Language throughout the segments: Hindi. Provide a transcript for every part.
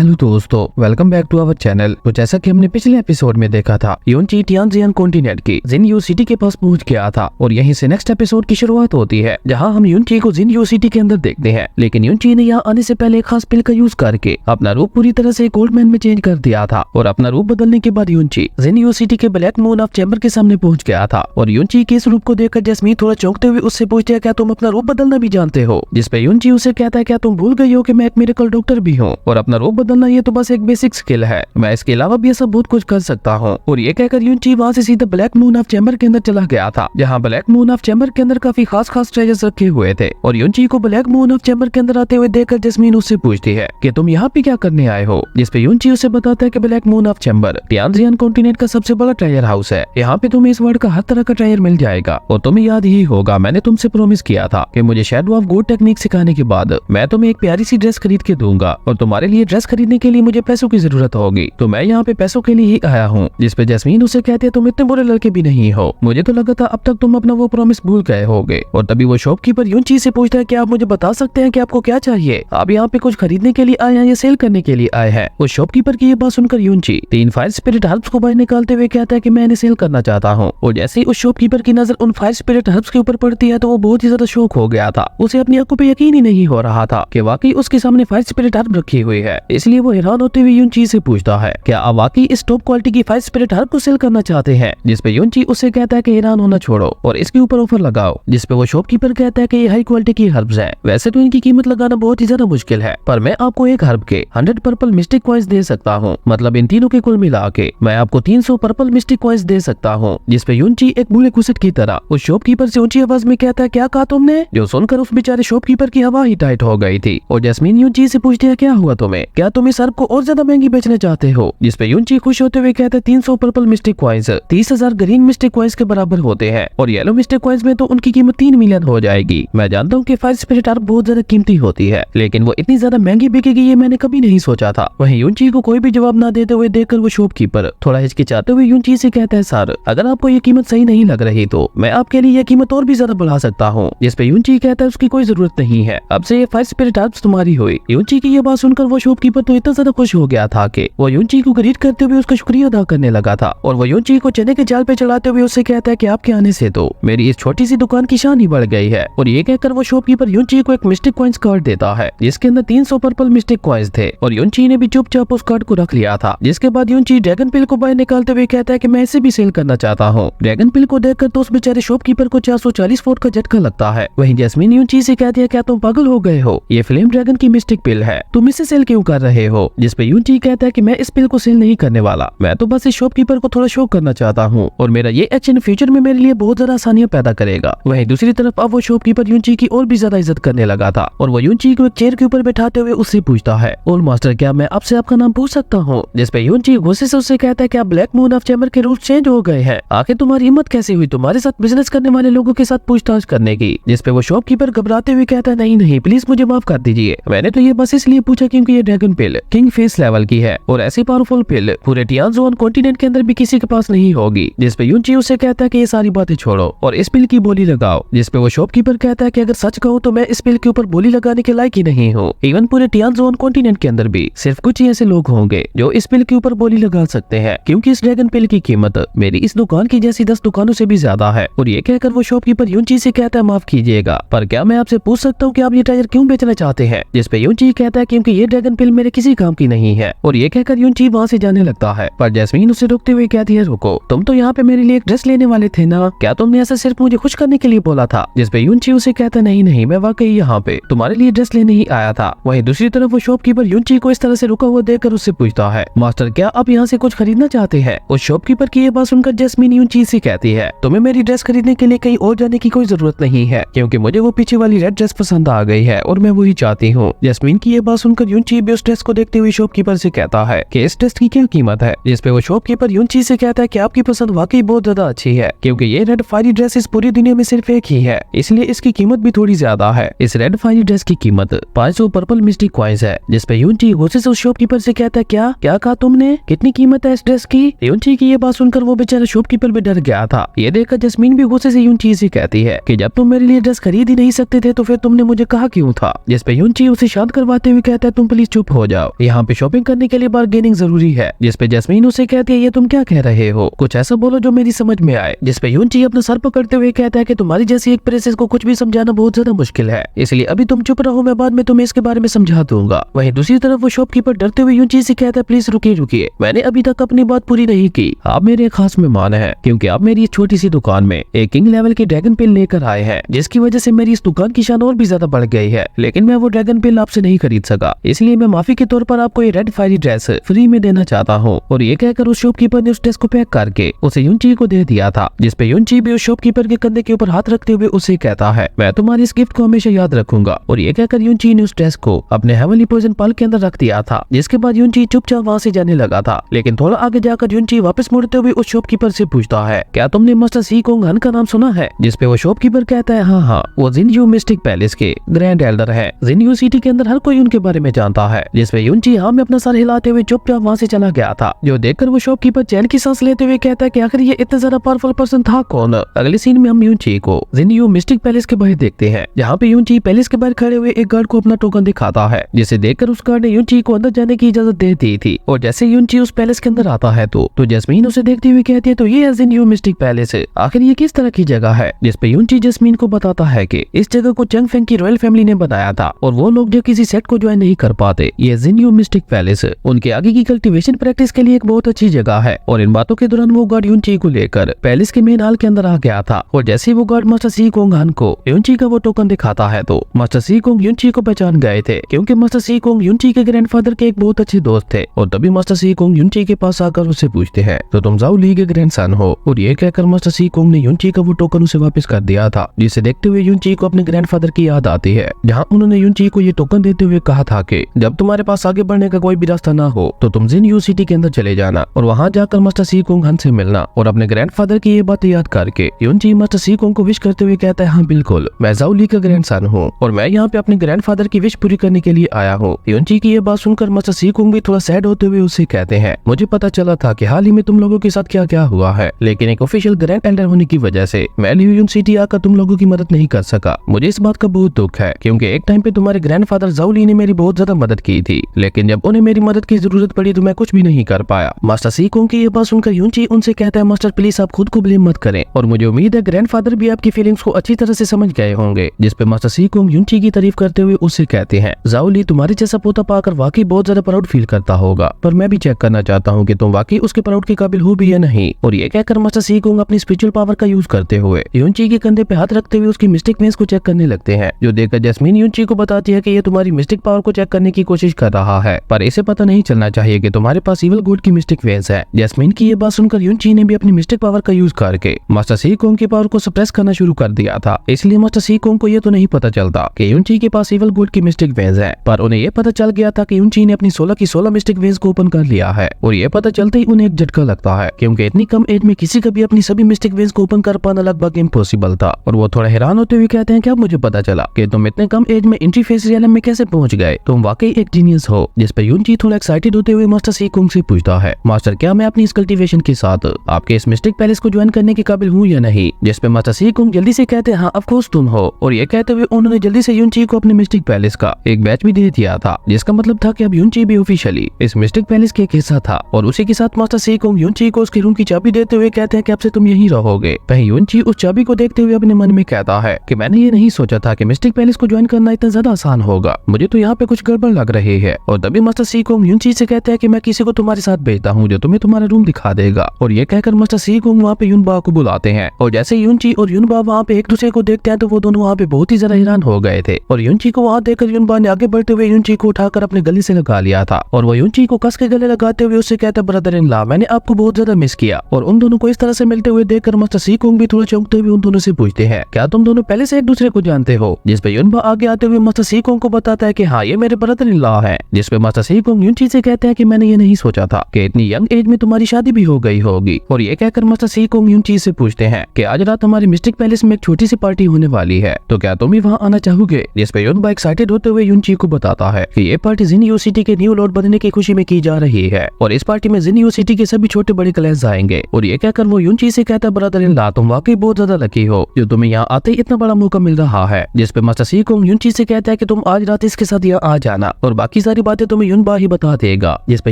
हेलो दोस्तों, welcome back to our channel. तो जैसा कि हमने पिछले एपिसोड में देखा था, यूनची टियानजियान कॉन्टिनेंट की जिनयू सिटी के पास पहुंच गया था और यहीं से नेक्स्ट एपिसोड की शुरुआत होती है, जहां हम यूनची को जिनयू सिटी के अंदर देखते हैं। लेकिन यूनची ने यहाँ आने से पहले एक खास पिल का यूज करके अपना रूप पूरी तरह से गोल्ड मैन में चेंज कर दिया था और अपना रूप बदलने के बाद यूनची जिनयू सिटी के ब्लैक मून ऑफ चैम्बर के सामने पहुंच गया था। और यूनची के इस रूप को देखकर जैस्मीन थोड़ा चौंकते हुए उससे पूछती है, क्या तुम अपना रूप बदलना भी जानते हो? जिसपे यूनची उसे कहता है, क्या तुम भूल गई हो कि मैं एक मिरेकल डॉक्टर भी हूँ और अपना रूप बदलना ये तो बस एक बेसिक स्किल है, मैं इसके अलावा भी ऐसा बहुत कुछ कर सकता हूँ। और ये कहकर यूनची वहाँ से सीधा ब्लैक मून ऑफ चैम्बर के अंदर चला गया था, जहाँ ब्लैक मून ऑफ चैम्बर के अंदर काफी खास ट्रेजर्स रखे हुए थे। और यूनची को ब्लैक मून ऑफ चैम्बर के अंदर आते हुए देखकर जैस्मीन उससे पूछती है कि तुम यहाँ पे क्या करने आए हो? जिसपे यूनची उसे बताता है कि black moon of chamber Tianjian continent का सबसे बड़ा ट्रेजर हाउस है, यहाँ पे तुम्हें इस वर्ल्ड का हर तरह का ट्रेजर मिल जाएगा। और तुम्हें याद ही होगा, मैंने तुमसे प्रॉमिस किया था कि मुझे शैडो ऑफ गॉड टेक्निक सिखाने के बाद मैं तुम्हें एक प्यारी सी ड्रेस खरीद के दूंगा और तुम्हारे लिए ड्रेस खरीदने के लिए मुझे पैसों की जरूरत होगी, तो मैं यहाँ पे पैसों के लिए ही आया हूँ। जिसपे जैस्मीन उसे कहती है, तुम इतने बुरे लड़के भी नहीं हो, मुझे तो लगा था अब तक तुम अपना वो प्रॉमिस भूल गए होगे। और तभी वो शॉपकीपर यूनची से पूछता है कि आप मुझे बता सकते हैं कि आपको क्या चाहिए? आप यहाँ पे कुछ खरीदने के लिए आए हैं या सेल करने के लिए आए हैं? उस शॉपकीपर की ये बात सुनकर यूनची 3 फायर स्पिरिट हर्ब्स को बाहर निकालते हुए कहता है कि मैं इन्हें सेल करना चाहता हूँ। और जैसे ही उस शॉपकीपर की नजर उन फायर स्पिरिट हर्ब्स के ऊपर पड़ती है तो वो बहुत ही ज्यादा शॉक हो गया था। उसे अपनी आंखों पे यकीन ही नहीं हो रहा था कि वाकई उसके सामने फायर स्पिरिट हर्ब रखी हुई है। इसलिए वो हैरान होते हुए यूनची से पूछता है, क्या आप वाकई इस टॉप क्वालिटी की फायर स्पिरिट हर्ब को सेल करना चाहते हैं? जिसपे यूनची उससे कहता है कि हैरान होना छोड़ो और इसके ऊपर ऑफर लगाओ। जिसपे वो शॉपकीपर कहता है कि ये हाई क्वालिटी की हर्ब्स हैं, वैसे तो इनकी कीमत लगाना बहुत ही ज्यादा मुश्किल है, पर मैं आपको एक हर्ब के 100 पर्पल मिस्टिक कॉइंस दे सकता हूँ। मतलब इन तीनों के कुल मिला के मैं आपको 300 पर्पल मिस्टिक कॉइंस दे सकता हूँ। जिसपे यूनची एक बूढ़े कुसट की तरह उस शॉपकीपर से ऊंची आवाज में कहता है, क्या कहा तुमने? जो सुनकर उस बेचारे शॉपकीपर की हवा ही टाइट हो गई थी। और जैस्मीन यूनची से पूछती है, क्या हुआ तुम्हें? क्या तुम इस हर्ब को और ज्यादा महंगी बेचना चाहते हो? जिसपे यूनची खुश होते हुए कहते हैं, 300 purple mistake coins 30,000 green mistake coins के बराबर होते हैं और येलो मिस्टिक कॉइंस में तो उनकी कीमत 3 मिलियन हो जाएगी। मैं जानता हूँ कि फायर स्पिरिट हर्ब बहुत ज्यादा कीमती होती है, लेकिन वो इतनी ज्यादा महंगी बिकेगी ये मैंने कभी नहीं सोचा था। वहीं यूनची को कोई भी जवाब ना देते हुए देखकर वो शॉपकीपर थोड़ा हिचकिचाते हुए यूनची से कहता है, सर अगर आपको ये कीमत सही नहीं लग रही तो मैं आपके लिए ये कीमत और भी ज्यादा बढ़ा सकता हूँ। जिसपे यूनची कहता है, उसकी कोई जरूरत नहीं है, अब से ये फायर स्पिरिट हर्ब्स तुम्हारी हुई। यूनची की ये बात सुनकर वो शॉपकीपर तो इतना ज्यादा खुश हो गया था कि वो यूनची को ग्रीट करते हुए उसका शुक्रिया अदा करने लगा था। और वो यूनची को चने के जाल पे चढ़ाते हुए उससे कहता है कि आपके आने से तो मेरी इस छोटी सी दुकान की शान ही बढ़ गई है। और ये कहकर वो शॉपकीपर यूनची को एक मिस्टिक कॉइंस कार्ड देता है, जिसके अंदर 300 पर्पल मिस्टिक कॉइंस थे। और यूनची ने भी चुपचाप उस कार्ड को रख लिया था। जिसके बाद यूनची ड्रैगन पिल को बाहर निकालते हुए कहता है कि मैं इसे भी सेल करना चाहता हूँ। ड्रैगन पिल को देखकर तो उस बेचारे शॉपकीपर को 440 वोट का झटका लगता है। वहीं जैस्मीन यूनची से कहती है, क्या तुम पागल हो गए हो? ये फ्लेम ड्रैगन की मिस्टिक पिल है, तुम इसे सेल क्यों कर रहे हो? जिसपे यूनची कहता है कि मैं इस पिल को सेल नहीं करने वाला, मैं तो बस इस शॉपकीपर को थोड़ा शो करना चाहता हूँ और मेरा ये एक्शन फ्यूचर में मेरे लिए बहुत ज्यादा आसानियां पैदा करेगा। वहीं दूसरी तरफ अब वो शॉपकीपर यूनची की और भी ज्यादा इज्जत करने लगा था और वो यूनची को एक चेयर के ऊपर बैठाते हुए उससे पूछता है, ओल्ड मास्टर क्या मैं आपसे आपका नाम पूछ सकता हूँ? जिसपे यूनची गुस्से से उससे कहता है, क्या ब्लैक मून ऑफ चैम्बर के रूल्स चेंज हो गए हैं? आखिर तुम्हारी हिम्मत कैसे हुई तुम्हारे साथ बिजनेस करने वाले लोगों के साथ पूछताछ करने की? जिसपे वो शॉपकीपर घबराते हुए कहता है, नहीं प्लीज मुझे माफ कर दीजिए, मैंने तो ये बस इसलिए पूछा क्योंकि ये ड्रैगन पिल किंग फेस लेवल की है और ऐसी पावरफुल पिल पूरे टियानजियान कॉन्टिनेंट के अंदर भी किसी के पास नहीं होगी। जिसपे यूनची उससे कहता है कि ये सारी बातें छोड़ो और इस पिल की बोली लगाओ। जिसपे वो शॉपकीपर कहता है कि अगर सच कहूँ तो मैं इस पिल के ऊपर बोली लगाने के लायक ही नहीं हूँ। इवन पूरे टियानजियान कॉन्टिनेंट के अंदर भी सिर्फ कुछ ही ऐसे लोग होंगे जो इस पिल के ऊपर बोली लगा सकते हैं, क्योंकि इस ड्रैगन पिल की कीमत मेरी इस दुकान की जैसी 10 दुकानों से भी ज्यादा है। और ये कहकर वो शॉपकीपर यूनची से कहता है, माफ कीजिएगा पर क्या मैं आपसे पूछ सकता हूँ कि आप ये ट्रेजर क्यों बेचना चाहते हैं? जिसपे यूनची कहता है, क्योंकि ये ड्रैगन पिल मेरे किसी काम की नहीं है। और ये कहकर यूनची वहाँ से जाने लगता है, पर जैस्मीन उसे रोकते हुए कहती है, रुको, तुम तो यहाँ पे मेरे लिए एक ड्रेस लेने वाले थे ना? क्या तुमने ऐसा सिर्फ मुझे खुश करने के लिए बोला था? जिसपे यूनची उसे कहता है, नहीं मैं वाकई यहाँ पे तुम्हारे लिए ड्रेस लेने ही आया था। वहीं दूसरी तरफ वो शॉपकीपर यूनची को इस तरह से रुका हुआ देखकर उससे पूछता है, मास्टर क्या आप यहाँ से कुछ खरीदना चाहते हैं? उस शॉपकीपर की ये बात सुनकर जैस्मीन यूनची से कहती है, तुम्हें मेरी ड्रेस खरीदने के लिए कहीं और जाने की कोई जरूरत नहीं है, क्योंकि मुझे वो पीछे वाली रेड ड्रेस पसंद आ गई है और मैं वही चाहती हूँ। जैस्मीन की ये बात सुनकर यूनची भी उस ड्रेस को देखते हुए शॉपकीपर से कहता है कि इस ड्रेस की क्या कीमत है? जिसपे वो शॉपकीपर यूनची से कहता है कि आपकी पसंद वाकई बहुत ज्यादा अच्छी है, क्योंकि ये रेड फायरी ड्रेस इस पूरी दुनिया में सिर्फ एक ही है, इसलिए इसकी कीमत भी थोड़ी ज्यादा है। इस रेड फायरी ड्रेस की कीमत 500 पर्पल मिस्टिक कॉइंस है। जिसपे यूनची गुस्से से उस शॉपकीपर से कहता है, क्या कहा तुमने? कितनी कीमत है इस ड्रेस की? यूनची की ये बात सुनकर वो बेचारा शॉपकीपर भी डर गया था। ये देखकर जैस्मीन भी गुस्से से यूनची से कहती है कि जब तुम मेरे लिए ड्रेस खरीद ही नहीं सकते थे तो फिर तुमने मुझे कहा क्यों था? जिसपे यूनची उसे शांत करवाते हुए कहता है, तुम प्लीज चुप हो जाओ, यहाँ पे शॉपिंग करने के लिए बार्गेनिंग जरूरी है। जिसपे जैस्मीन उसे कहती है ये तुम क्या कह रहे हो, कुछ ऐसा बोलो जो मेरी समझ में आए। जिसपे यूनची अपना सर पकड़ते हुए कहता है कि तुम्हारी जैसी एक प्रिंसेस को कुछ भी समझाना बहुत ज्यादा मुश्किल है, इसलिए अभी तुम चुप रहो, मैं बाद में तुम्हें इसके बारे में समझा दूंगा। वहीं दूसरी तरफ वो शॉपकीपर डरते हुए यूनची से कहता है प्लीज रुकिए, मैंने अभी तक अपनी बात पूरी नहीं की। आप मेरे खास मेहमान हैं, क्योंकि आप मेरी छोटी सी दुकान में एक किंग लेवल की ड्रैगन पिल लेकर आए हैं, जिसकी वजह से मेरी इस दुकान की शान और भी ज्यादा बढ़ गई है। लेकिन मैं वो ड्रैगन पिल आपसे नहीं खरीद सका, इसलिए मैं माफी के तौर पर आपको ये रेड फायरी ड्रेस फ्री में देना चाहता हूँ। और ये कहकर उस शॉपकीपर ने उस ड्रेस को पैक करके उसे यूनची को दे दिया था। जिसपे यूनची भी उस शॉपकीपर के कंधे के ऊपर हाथ रखते हुए उसे कहता है मैं तुम्हारी इस गिफ्ट को हमेशा याद रखूंगा। और ये कहकर यूनची ने उस ड्रेस को अपने हेवनली पॉइजन पाल के अंदर रख दिया था। जिसके बाद यूनची चुपचाप वहाँ से जाने लगा था। लेकिन थोड़ा आगे जाकर यूनची वापस मुड़ते हुए उस शॉपकीपर से पूछता है क्या तुमने मास्टर सी कोंग हन का नाम सुना है। जिसपे वो शॉपकीपर कहता है हाँ, वो जिनयू मिस्टिक पैलेस के ग्रैंड एल्डर है। जिनयू सिटी के अंदर हर कोई उनके बारे में जानता है। जिसपे यूनची हाँ में अपना सर हिलाते हुए चुपचाप वहाँ से चला गया था। जो देखकर वो शॉपकीपर चैन की सांस लेते हुए कहता है कि आखिर ये इतना ज्यादा पावरफुल पर्सन था कौन। अगले सीन में हम यूनची को जिनयू मिस्टिक पैलेस के बाहर देखते हैं, जहाँ पे यूनची पैलेस के बाहर खड़े हुए एक गार्ड को अपना टोकन दिखाता है। जिसे देखकर उस गार्ड ने यूनची को अंदर जाने की इजाजत दे दी थी। और जैसे यूनची उस पैलेस के अंदर आता है तो जैस्मीन उसे देखती हुई कहती है तो ये है जिनयू मिस्टिक पैलेस, आखिर ये किस तरह की जगह है। जिसपे यूनची जैस्मीन को बताता है कि इस जगह को चंग फेंग की रॉयल फैमिली ने बनाया था और वो लोग जो किसी सेट को ज्वाइन नहीं कर पाते, ये जिनयू मिस्टिक पैलेस उनके आगे की कल्टीवेशन प्रैक्टिस के लिए एक बहुत अच्छी जगह है। और इन बातों के दौरान वो गार्ड यूनची को लेकर पैलेस के मेन हॉल के अंदर आ गया था। और जैसे ही वो गार्ड मास्टर सी कोंग हन को यूनची का वो टोकन दिखाता है तो मास्टर सी कोंग यूनची को पहचान गए थे, क्योंकि मास्टर सी कोंग यूनची के ग्रैंडफादर के एक बहुत अच्छे दोस्त थे। और तभी मास्टर सी कोंग यूनची के पास आकर उससे पूछते हैं तो तुम जाओ ली के ग्रैंडसन हो। और ये कहकर मास्टर सी कोंग ने यूनची का वो टोकन उसे वापस कर दिया था। जिसे देखते हुए यूनची को अपने ग्रैंडफादर की याद आती है, जहाँ उन्होंने यूनची को ये टोकन देते हुए कहा था कि जब तुम्हारे पास आगे बढ़ने का कोई भी रास्ता ना हो तो तुम जिनयू सिटी के अंदर चले जाना और वहाँ जाकर मास्टर सी कोंग हन से मिलना। और अपने ग्रैंडफादर की ये बातें याद करके यूनची मास्टर सी कोंग को विश करते हुए कहता है हाँ बिल्कुल, मैं जाओ ली का ग्रैंडसन हूँ और मैं यहाँ पे अपने ग्रैंडफादर की विश पूरी करने के लिए आया हूँ। यूनची की ये बात सुनकर मास्टर सी कोंग भी थोड़ा सैड होते हुए उससे कहते हैं मुझे पता चला था कि हाल ही में तुम लोगों के साथ क्या क्या हुआ है, लेकिन एक ऑफिशियल ग्रैंड एल्डर होने की वजह से मैं लियून सिटी आकर तुम लोगों की मदद नहीं कर सका। मुझे इस बात का बहुत दुख है, क्योंकि एक टाइम पे तुम्हारे ग्रैंडफादर जाओ ली ने मेरी बहुत ज्यादा मदद की थी, लेकिन जब उन्हें मेरी मदद की जरूरत पड़ी तो मैं कुछ भी नहीं कर पाया। मास्टर सी कोंग की ये बात सुनकर यूनची उनसे कहता है मास्टर प्लीज आप खुद को ब्लेम मत करें और मुझे उम्मीद है ग्रैंडफादर भी आपकी फीलिंग्स को अच्छी तरह से समझ गए होंगे। जिसपे मास्टर सी कोंग यूनची की तारीफ करते हुए उससे कहते हैं जाओ ली तुम्हारे जैसा पोता पाकर वाकई बहुत ज्यादा प्राउड फील करता होगा, पर मैं भी चेक करना चाहता हूँ कि तुम वाकई उसके प्राउड के काबिल हो भी या नहीं। और ये कहकर मास्टर सी कोंग अपनी स्पिरिचुअल पावर का यूज करते हुए यूनची के कंधे पे हाथ रखते हुए उसकी मिस्टिक वेंस को चेक करने लगते हैं। जो देखकर जैस्मीन यूनची को बताती है कि ये तुम्हारी मिस्टिक पावर को चेक करने की कोशिश कर रहा है, पर इसे पता नहीं चलना चाहिए कि तुम्हारे पास इविल गॉड की मिस्टिक वेंस है। जैस्मीन की ये बात सुनकर यूनची ने भी अपनी मिस्टिक पावर का यूज करके मास्टर सी कोंग की पावर को सप्रेस करना शुरू कर दिया था। इसलिए मास्टर सी कोंग को ये तो नहीं पता चलता कि यूनची के पास इविल गॉड की मिस्टिक वेंस है, पर उन्हें ये पता चल गया था कि यूनची ने अपनी 16 की 16 मिस्टिक वेंस को ओपन कर लिया है। और ये पता चलते ही उन्हें एक झटका लगता है, क्योंकि इतनी कम एज में किसी का भी अपनी सभी मिस्टिक वेंस को ओपन कर पाना लगभग इम्पॉसिबल था। और वो थोड़ा हैरान होते हुए कहते हैं कि अब मुझे पता चला कि तुम इतने कम एज में इंटरफेस रियलम में कैसे पहुंच गए, तुम वाकई एक जीनियस हो। जिस पर यूनची थोड़ा एक्साइटेड होते हुए मास्टर सी कोंग से पूछता है मास्टर क्या मैं अपनी इस कल्टीवेशन के साथ आपके इस मिस्टिक पैलेस को ज्वाइन करने के काबिल हूँ या नहीं। जिस पे मास्टर सी कोंग जल्दी से कहते हैं हाँ ऑफ कोर्स तुम हो। और ये कहते हुए उन्होंने जल्दी से यूनची को अपने मिस्टिक पैलेस का एक बैच भी दे दिया था, जिसका मतलब था कि अब यूनची भी ऑफिशियली इस मिस्टिक पैलेस के एक हिस्सा था। और उसी के साथ मास्टर सी कोंग यूनची को उसके रूम की चाबी देते हुए कहते हैं कि अब से तुम यहीं रहोगे। वहीं यूनची उस चाबी को देखते हुए अपने मन में कहता है कि मैंने ये नहीं सोचा था कि मिस्टिक पैलेस को ज्वाइन करना इतना ज्यादा आसान होगा, मुझे तो यहाँ पे कुछ गड़बड़ लग रही है। और तभी मास्टर सी कोंग यूनची से कहता है कि मैं किसी को तुम्हारे साथ भेजता हूँ जो तुम्हें तुम्हारा रूम दिखा देगा। और ये कहकर मास्टर सी कोंग वहाँ पे यूनबा को बुलाते हैं। और जैसे यूनची और यूनबा वहाँ पे एक दूसरे को देखते हैं तो वो दोनों वहाँ पे बहुत ही ज्यादा हैरान हो गए थे। और यूनची को वहाँ देखकर यूनबा ने आगे बढ़ते हुए यूनची को उठाकर अपने गले से लगा लिया था। और वो यूनची को कस के गले लगाते हुए उससे कहता ब्रदर इन लॉ मैंने आपको बहुत ज्यादा मिस किया। और उन दोनों को इस तरह से मिलते हुए देखकर मास्टर सी कोंग भी थोड़ा चौंकते हुए उन दोनों से पूछते हैं क्या तुम दोनों पहले से एक दूसरे को जानते हो। जिस पे यूनबा आगे आते हुए मास्टर सी कोंग को बताता है कि हाँ ये मेरे ब्रदर इन लॉ है। जिस पे मास्टर सी कोंग यूनची से कहते हैं कि मैंने ये नहीं सोचा था कि इतनी यंग एज में तुम्हारी शादी भी हो गई होगी। और ये कहकर मास्टर सी कोंग यूनची से पूछते हैं कि आज रात हमारी मिस्टिक पैलेस में एक छोटी सी पार्टी होने वाली है, तो क्या तुम भी वहाँ आना चाहोगे। जिस पे यूनबा एक्साइटेड होते हुए यूनची को बताता है कि ये पार्टी जिनयू सिटी के न्यू लॉर्ड बनने की खुशी में की जा रही है और इस पार्टी में जिनयू सिटी के सभी छोटे बड़े क्लैंस आएंगे। और ये कहकर वो यूनची से कहता है ब्रदर इन लॉ तुम वाकई बहुत ज्यादा लकी हो जो तुम्हें यहाँ आते ही इतना बड़ा मौका मिल रहा है। जिस पे मास्टर सी कोंग यूनची से कहता है कि तुम आज रात इसके साथ यहाँ आ जाना और बाकी सारी बातें तुम्हें युनबा ही बता देगा। जिस पे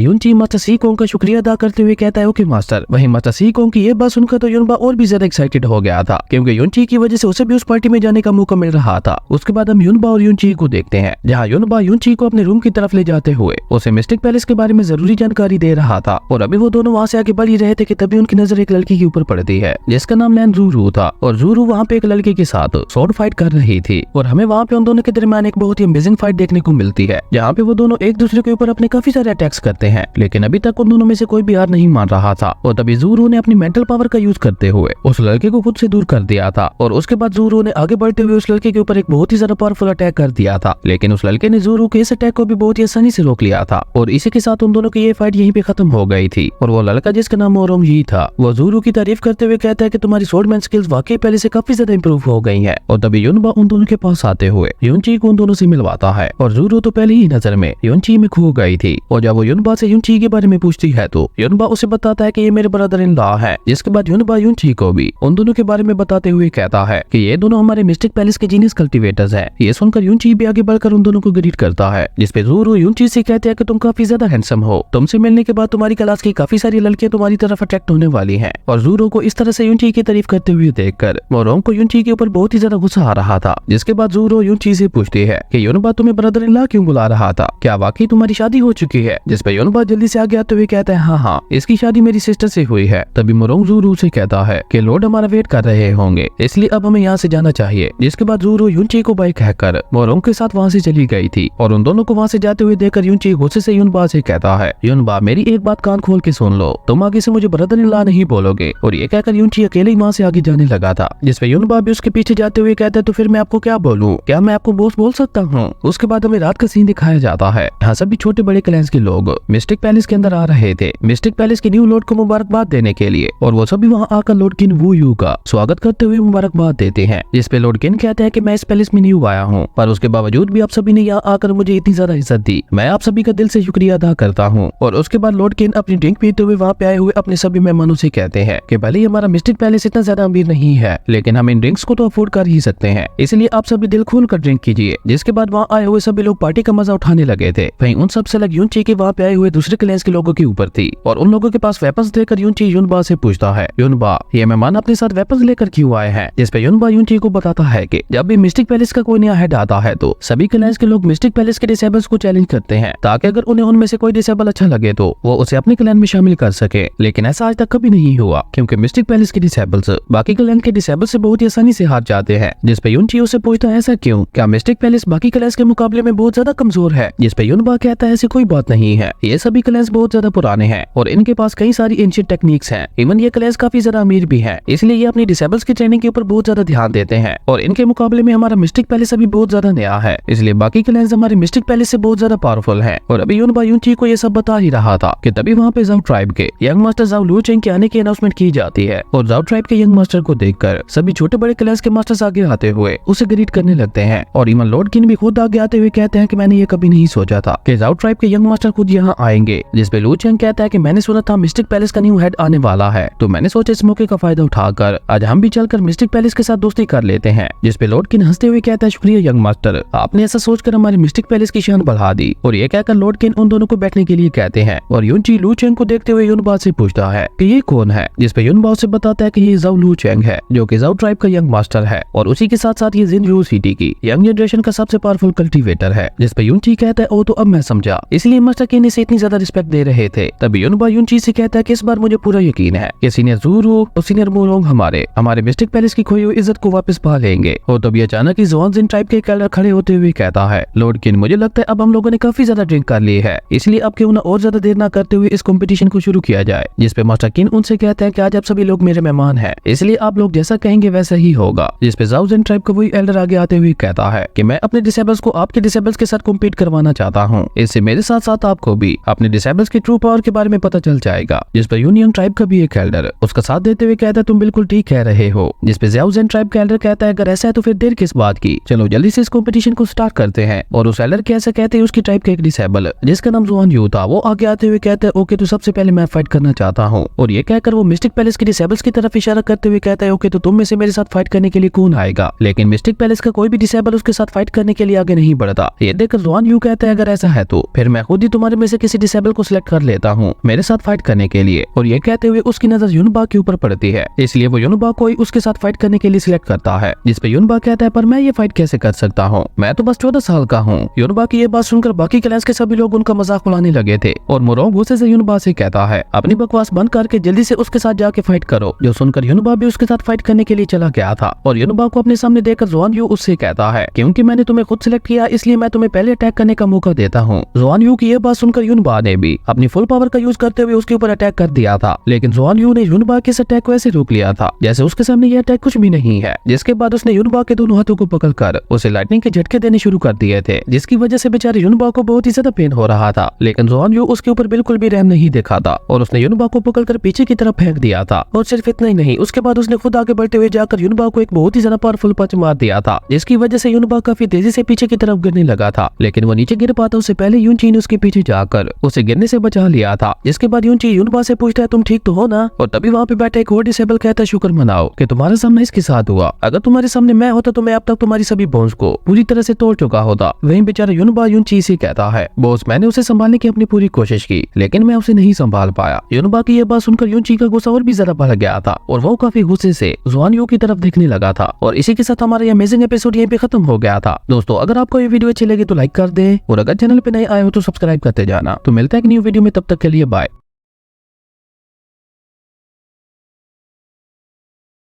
युनची मास्टर सी कोंग का शुक्रिया अदा करते हुए कहता है ओके मास्टर। वहीं मास्टर सी कोंग की ये बात सुनकर तो युनबा और भी ज्यादा एक्साइटेड हो गया था, क्योंकि युनची की वजह से उसे भी उस पार्टी में जाने का मौका मिल रहा था। उसके बाद हम युनबा और युनची को देखते हैं, जहाँ युनबा युनची को अपने रूम की तरफ ले जाते हुए उसे मिस्टिक पैलेस के बारे में जरूरी जानकारी दे रहा था। और अभी वो दोनों वहाँ से आगे बढ़ ही रहे थे कि तभी उनकी नजर एक लड़की के ऊपर पड़ती है, जिसका नाम लैन ज़ूरू था। और ज़ूरू वहाँ पे एक लड़के के साथ स्वॉर्ड फाइट कर रही थी। और हमें वहाँ पे उन दोनों के दरमियान एक बहुत ही अमेजिंग फाइट देखने को मिलती है, जहाँ पे वो दोनों एक दूसरे के ऊपर अपने काफी सारे अटैक्स करते हैं, लेकिन अभी तक उन दोनों में से कोई भी हार नहीं मान रहा था। और तभी ज़ूरू ने अपनी मेंटल पावर का यूज करते हुए उस लड़के को खुद से दूर कर दिया था। और उसके बाद ज़ूरू ने आगे बढ़ते हुए उस लड़के के ऊपर एक बहुत ही ज्यादा पावरफुल अटैक कर दिया था, लेकिन उस लड़के ने ज़ूरू के इस अटैक को भी बहुत ही आसानी से रोक लिया था। और इसी के साथ उन दोनों की ये फाइट यहीं पे खत्म हो गई थी। और वो लड़का जिसका नाम मोरोंग ही था, वो ज़ूरू की तारीफ करते हुए कहता है कि तुम्हारी स्वॉर्डमैन स्किल्स वाकई पहले से काफी ज्यादा इंप्रूव हो गई है। और तभी युनबा उन दोनों के पास आते हुए युनची को उन दोनों से मिलवाता है। और ज़ूरू तो पहले ही नजर में युनची में खो गई थी। और जब वो युनबा से युनची के बारे में पूछती है तो युनबा उसे बताता है कि ये मेरे ब्रदर इन लॉ है। जिसके बाद युनबा युनची को भी उन दोनों के बारे में बताते हुए कहता है कि ये दोनों हमारे मिस्टिक पैलेस के जीनियस कल्टीवेटर्स हैं। ये सुनकर युनची भी आगे बढ़कर उन दोनों को ग्रीट करता है, जिसपे ज़ूरू युनची से कहते हैं कि तुम काफी ज्यादा हैंडसम हो, तुमसे मिलने के बाद तुम्हारी क्लास की काफी सारी लड़कियां तुम्हारी तरफ अट्रैक्ट होने वाली हैं। और ज़ूरू को इस तरह से युनची की तारीफ करते हुए देखकर मोरोंग को युनची के ऊपर बहुत ही ज्यादा गुस्सा आ रहा था। जिसके बाद ज़ूरू युनची से पूछती है कि युनबा तुम्हें ब्रदर इन लॉ क्यों बुला रहा था, क्या वाकई तुम्हारी शादी हो चुकी है? जिसपे युनबा जल्दी से आगे आते हुए कहता है हाँ, इसकी शादी मेरी सिस्टर से हुई है। तभी मोरोंग ज़ूरू से कहता है कि लॉर्ड हमारा वेट कर रहे होंगे, इसलिए अब हमें यहाँ से जाना चाहिए। जिसके बाद ज़ूरू युनची को बाय कहकर मोरोंग के साथ वहाँ से चली गई थी। और उन दोनों को वहाँ से जाते हुए देखकर युनची गुस्से से युनबा से कहता है युनबा मेरी एक बात कान खोल के सुन लो, तुम आगे से मुझे ब्रदर इन लॉ नहीं बोलोगे। और ये कहकर युनची अकेले ही वहाँ से आगे जाने लगा था। जिसपे युनबा भी उसके पीछे जाते हुए कहता है तो फिर मैं आपको क्या बोलूं, क्या मैं आपको बॉस बोल सकता हूँ? उसके बाद हमें रात का सीन दिखाया जाता है। यहाँ सभी छोटे बड़े क्लैंस के लोग मिस्टिक पैलेस के अंदर आ रहे थे, मिस्टिक पैलेस के न्यू लॉर्ड को मुबारकबाद देने के लिए। और वो सभी वहाँ आकर लॉर्ड किन वू यू का स्वागत करते हुए मुबारकबाद देते हैं। जिसपे लॉर्ड किन कहते हैं कि मैं इस पैलेस में न्यू आया हूँ, पर उसके बावजूद भी आप सभी ने यहाँ आकर मुझे इतनी ज्यादा इज्जत दी, मैं आप सभी का दिल से शुक्रिया अदा करता हूँ। और उसके बाद लॉर्ड किन अपनी ड्रिंक पीते हुए वहाँ पे आए हुए अपने सभी मेहमानों से कहते हैं कि भले ही हमारा मिस्टिक पैलेस इतना ज्यादा अमीर नहीं है, लेकिन हम इन ड्रिंक्स को तो अफोर्ड कर ही सकते हैं, इसलिए आप सभी दिल खोल कर ड्रिंक कीजिए। जिसके बाद वहाँ आए हुए सभी लोग पार्टी का मजा उठाने लगे थे। वहीं उन सबसे अलग युनची के वहाँ पे आए हुए दूसरे क्लैंस के लोगों के ऊपर थी। और उन लोगों के पास वेपन्स देकर युनची युनबा से पूछता है युनबा ये मेहमान अपने साथ वेपन्स लेकर क्यों आए हैं? जिसपे युनबा युनची को बताता है कि जब भी मिस्टिक पैलेस का कोई नया हेड आता है तो सभी क्लैंस के लोग मिस्टिक पैलेस के डिसेबल्स को चैलेंज करते हैं, ताकि अगर उन्हें उनमें से कोई डिसेबल अच्छा लगे तो वो उसे अपने क्लैन में शामिल कर सके। लेकिन ऐसा आज तक कभी नहीं हुआ, क्योंकि मिस्टिक पैलेस के डिसेबल्स बाकी क्लैन के डिसेबल से बहुत ही आसानी से हार जाते हैं। जिसपे युनची उसे पूछता है ऐसा क्यों, क्या मिस्टिक पैलेस बाकी क्लैंस के मुकाबले में बहुत ज्यादा कमजोर है? जिसपे युनबा कहता है ऐसी कोई बात नहीं है, ये सभी क्लैंस बहुत ज्यादा पुराने हैं और इनके पास कई सारी एंशिएंट टेक्निक्स हैं। इवन ये क्लैंस काफी ज्यादा अमीर भी है, इसलिए ये अपनी डिसेबल्स की ट्रेनिंग के ऊपर बहुत ज्यादा ध्यान देते हैं। और इनके मुकाबले में हमारा मिस्टिक पैलेस अभी बहुत ज्यादा नया है, इसलिए बाकी क्लैंस हमारे मिस्टिक पैलेस से बहुत ज्यादा पावरफुल है। और अभी युनबा युनची को ये सब बता ही रहा था कि तभी वहाँ पे जाओ ट्राइब के यंग मास्टर जाओ लू चेंग के आने की अनाउंसमेंट की जाती है। और जाओ ट्राइब के यंग मास्टर को देखकर सभी छोटे बड़े क्लैंस के मास्टर्स आगे आते हुए उसे ग्रीट करने लगते हैं। और इवन लॉर्ड किन भी खुद आगे आते हुए कहते हैं कि मैंने ये कभी नहीं सोचा था कि जाओ ट्राइब के यंग मास्टर खुद यहाँ आएंगे। जिसपे लू चेंग कहता है कि मैंने सुना था मिस्टिक पैलेस का न्यू हेड आने वाला है, तो मैंने सोचा इस मौके का फायदा उठाकर आज हम भी चलकर मिस्टिक पैलेस के साथ दोस्ती कर लेते हैं। जिसपे लॉर्ड किन हंसते हुए कहता है शुक्रिया यंग मास्टर, आपने ऐसा सोचकर हमारे मिस्टिक पैलेस की शान बढ़ा दी। और ये कहकर लॉर्ड किन उन दोनों को बैठने के लिए कहते हैं। और युनची लू चेंग को देखते हुए युनबा से पूछता है कि ये कौन है? जिसपे युनबा उसे बताता है कि ये जाओ लू चेंग है, जो कि जाओ ट्राइब का यंग मास्टर है और उसी के साथ साथ ये जिनयू सिटी की यंग जनरेशन का सबसे पावरफुल कल्टीवेटर है। जिसपे युनची कहता है ओ तो अब मैं समझा, इसलिए मास्टर किन इसे इतनी ज्यादा रिस्पेक्ट दे रहे थे। तभी युनबा युनची से कहता है कि इस बार मुझे पूरा यकीन है कि सीनियर ज़ूरू और सीनियर मोरोंग हमारे मिस्टिक पैलेस की खोई हुई इज्जत को वापस पा लेंगे। और तभी अचानक ही ज़ुआन जिन ट्राइब के एल्डर खड़े होते हुए कहता है लॉर्ड किन मुझे लगता है अब हम लोगों ने काफी ज्यादा ड्रिंक कर ली है, इसलिए अब क्यों ना और ज्यादा देर ना करते हुए इस कंपटीशन को शुरू किया जाए। जिसपे मास्टर किन उनसे कहते हैं कि आज आप सभी लोग मेरे मेहमान हैं, इसलिए आप लोग जैसा कहेंगे वैसा ही होगा। जिसपे जाओ जिन ट्राइब का वही एल्डर आगे आते हुए कहता है कि मैं अपने डिसेबल्स को आपके डिसेबल्स के साथ कम्पीट करवाना चाहता हूँ, इससे मेरे साथ साथ आपको भी अपने डिसेबल्स की ट्रू पावर के बारे में पता चल जाएगा। जिसपे यूनियन ट्राइब का भी एक एल्डर उसका साथ देते हुए कहता है तुम बिल्कुल ठीक कह रहे हो। जिसपे जाओ जिन ट्राइब का एल्डर कहता है अगर ऐसा है तो फिर देर किस बात की, चलो जल्दी से इस कंपटीशन को स्टार्ट करते हैं। और उस एल्डर के ऐसा कहते हैं उसकी ट्राइब का एक डिसेबल जिसका नाम ज़ुआन यू था, वो आगे आते हुए कहते हैं ओके तो सबसे पहले मैं फाइट करना चाहता हूँ। और ये कहकर वो मिस्टिक पैलेस के डिसेबल्स की तरफ इशारा करते हुए कहता है ओके तो तुम में से मेरे साथ फाइट करने के लिए कौन आएगा। लेकिन मिस्टिक पैलेस का कोई भी डिसेबल उसके साथ फाइट करने के लिए आगे नहीं बढ़ता। ये देखकर ज़ुआन यू का कहता है अगर ऐसा है तो फिर मैं खुद ही तुम्हारे में से किसी डिसेबल को सिलेक्ट कर लेता हूँ मेरे साथ फाइट करने के लिए। और ये कहते हुए उसकी नजर यूनबा के ऊपर पड़ती है, इसलिए वो यूनबा को ही उसके साथ फाइट करने के लिए सिलेक्ट करता है। जिस पे यूनबा कहता है पर मैं ये फाइट कैसे कर सकता हूँ, मैं तो बस 14 साल का हूँ। यूनबा की ये बात सुनकर बाकी क्लैंस के सभी लोग उनका मजाक उड़ाने लगे थे और मोरोंग गुस्से से यूनबा से कहता है अपनी बकवास बंद करके जल्दी से उसके साथ जाके फाइट करो। जो सुनकर यूनबा भी उसके साथ फाइट करने के लिए चला गया था और यूनबा को अपने सामने देखकर ज़ुआन यू उससे कहता है क्योंकि मैंने तुम्हें खुद सिलेक्ट किया इसलिए मैं तुम्हें पहले अटैक करने का मौका देता हूँ। ज़ुआन यू की ये बात सुनकर यूनबा ने भी अपनी फुल पावर का यूज करते हुए उसके ऊपर अटैक कर दिया था, लेकिन ज़ुआन यू ने यूनबा के इस अटैक को ऐसे रोक लिया था जैसे उसके सामने ये अटैक कुछ भी नहीं है। जिसके बाद उसने यूनबा के दोनों हाथों को पकड़कर उसे लाइटनिंग के झटके देने शुरू कर दिए थे, जिसकी वजह से बेचारे यूनबा को बहुत ही ज्यादा पेन हो रहा था। लेकिन ज़ुआन यू उसके ऊपर बिल्कुल भी रहम नहीं दिखाता और उसने यूनबा को पकड़कर पीछे की तरफ फेंक दिया था। और सिर्फ इतना ही नहीं, उसके बाद उसने खुद आगे बढ़ते हुए जाकर यूनबा को एक बहुत ही ज्यादा पावरफुल पंच मार दिया था, जिसकी वजह से यूनबा काफी तेजी से पीछे की तरफ गिरने लगा था। लेकिन वो नीचे गिर पाता उससे पहले यूनची ने उसके पीछे जाकर उसे गिरने से बचा लिया था। जिसके बाद यूनची यूनबा से पूछता है तुम ठीक तो हो ना। और तभी वहाँ पे बैठा एक और डिसेबल कहता है शुक्र मनाओ कि तुम्हारा सामना इसके साथ हुआ, अगर तुम्हारे सामने मैं होता तो मैं अब तक तुम्हारी सभी बोन्स को पूरी तरह से तोड़ चुका होता। वहीं बेचारा यूनबा यूनची से कहता है बॉस मैंने उसे संभालने की अपनी पूरी कोशिश की लेकिन मैं उसे नहीं संभाल पाया। यूनबा की यह बात सुनकर यूनची का गुस्सा और भी ज्यादा बढ़ गया था और वो काफी गुस्से से ज़ुआन यू की तरफ देखने लगा था। और इसी के साथ हमारा ये अमेजिंग एपिसोड यहीं पे खत्म हो गया था। दोस्तों अगर आपको ये वीडियो अच्छी लगी तो लाइक कर दे और अगर चैनल पे नए आए हो तो सब्सक्राइब करते जाना। तो मिलता है एक न्यू वीडियो में, तब तक के लिए बाय।